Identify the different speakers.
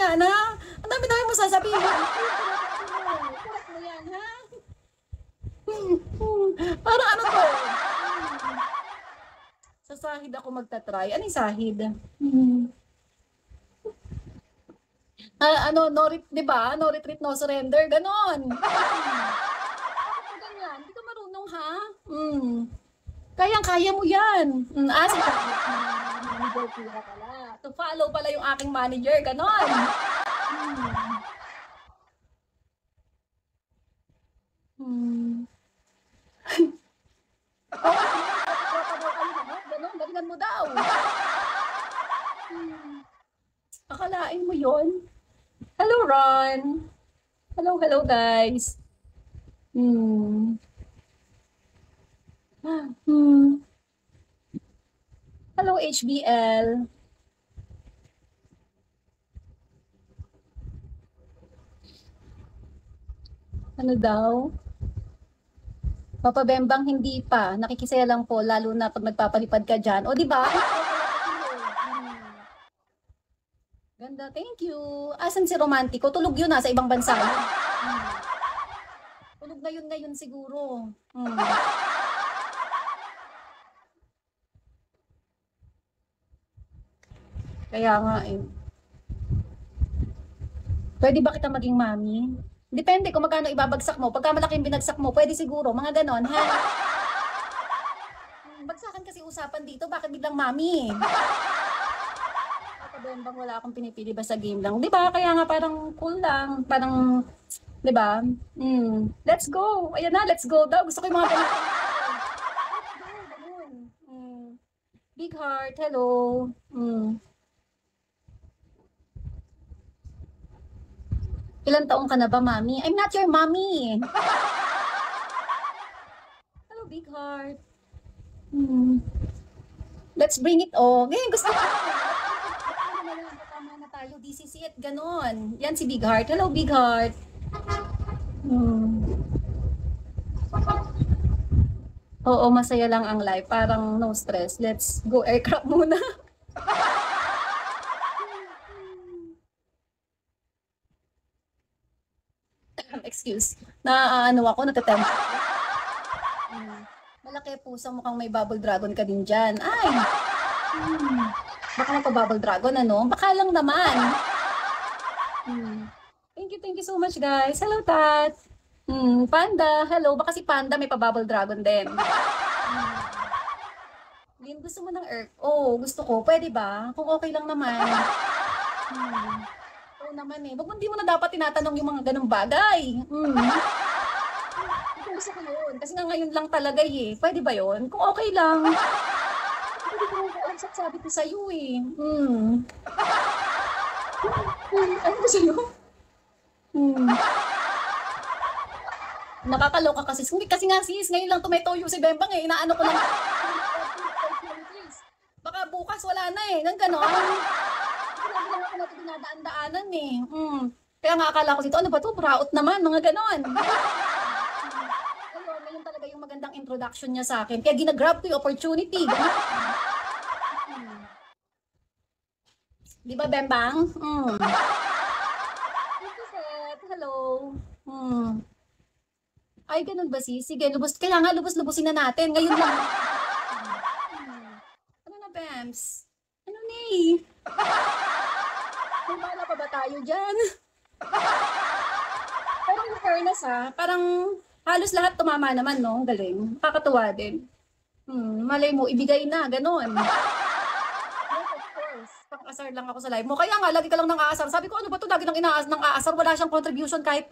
Speaker 1: yan, ha? Ang dami-dami mo sasabihin. Correct mo yan, ha? Parang ano to? Sa sahid ako magta-try. Ano yung sahid? Ano, no, di ba? No retreat, no surrender. Ganon. Bakit ganyan? Hindi ka marunong, ha? Kayang-kaya mo yan. Si manager pila pala. To follow pala yung aking manager. Ganon. Ganon, galingan mo daw. Akalain mo yon? Hello, Ron. Hello, hello, guys. Hello, HBL. Ano daw? Papabembang hindi pa. Nakikisaya lang po, lalo na pag nagpapalipad ka dyan. O, di ba? Ganda, thank you. Asan si Romantico? Tulog yun sa ibang bansa. Tulog na yun ngayon siguro. Kaya nga eh. Pwede ba kita maging mami? Depende kung magkano ibabagsak mo. Pagka malaki yung binagsak mo, pwede siguro. Mga ganon, ha? Bagsakan kasi usapan dito. Bakit biglang mami? Bembang wala akong pinipili ba sa game lang. 'Di ba? Kaya nga parang cool lang, parang 'di ba? Let's go. Ayan na, let's go daw. Gusto ko yung mga ganun. Big heart, hello. Ilan taong ka na ba, mami? I'm not your mommy. Hello, big heart. Let's bring it on. Ngayon gusto ko. Tama na tayo, DCC at ganon. Yan si Big Heart. Hello, Big Heart. Oo, masaya lang ang life. Parang no stress. Let's go aircraft muna. Excuse. Ano ako, natatempt. Malaki puso, mukhang may bubble dragon ka din dyan. Ay! Baka magpa-bubble dragon, ano? Baka lang naman. Thank you so much, guys. Hello, Tat. Panda, hello. Baka si Panda may pa-bubble dragon din. Lin, gusto mo ng Earth? Oo, gusto ko. Pwede ba? Kung okay lang naman. Oo naman eh. Hindi mo na dapat tinatanong yung mga ganong bagay. Gusto ko yun. Kasi nga ngayon lang talaga eh. Pwede ba yun? Kung okay lang. Hindi ko ang sabi ko sa'yo eh. Ano ko sa'yo? Nakakaloka kasi. Kasi nga sis, ngayon lang tumetoyo si Bembang eh. Inaano ko lang. Baka bukas wala na eh. Nang gano'n. Hindi lang ako natin dinadaan-daanan eh. Kaya nga akala ko dito, ano ba to? Praot naman, mga gano'n. Ngayon talaga yung magandang introduction niya sa akin. Kaya ginagrab ko yung opportunity. Di ba, Bembang? Hello. Ay, ganun ba sis? Sige, lubos. Kaya nga, lubos-lubusin na natin. Ngayon lang. Ano na, Bems? Ano ni? Kung bala pa ba tayo dyan? Pero in fairness parang halos lahat tumama naman, no? Galing. Kakatuwa din. Malay mo, ibigay na, ganun. Pang-asar lang ako sa live mo. Kaya nga, lagi ka lang nang aasar. Sabi ko, ano ba to? Lagi nang inaas ng aasar. Wala siyang contribution kahit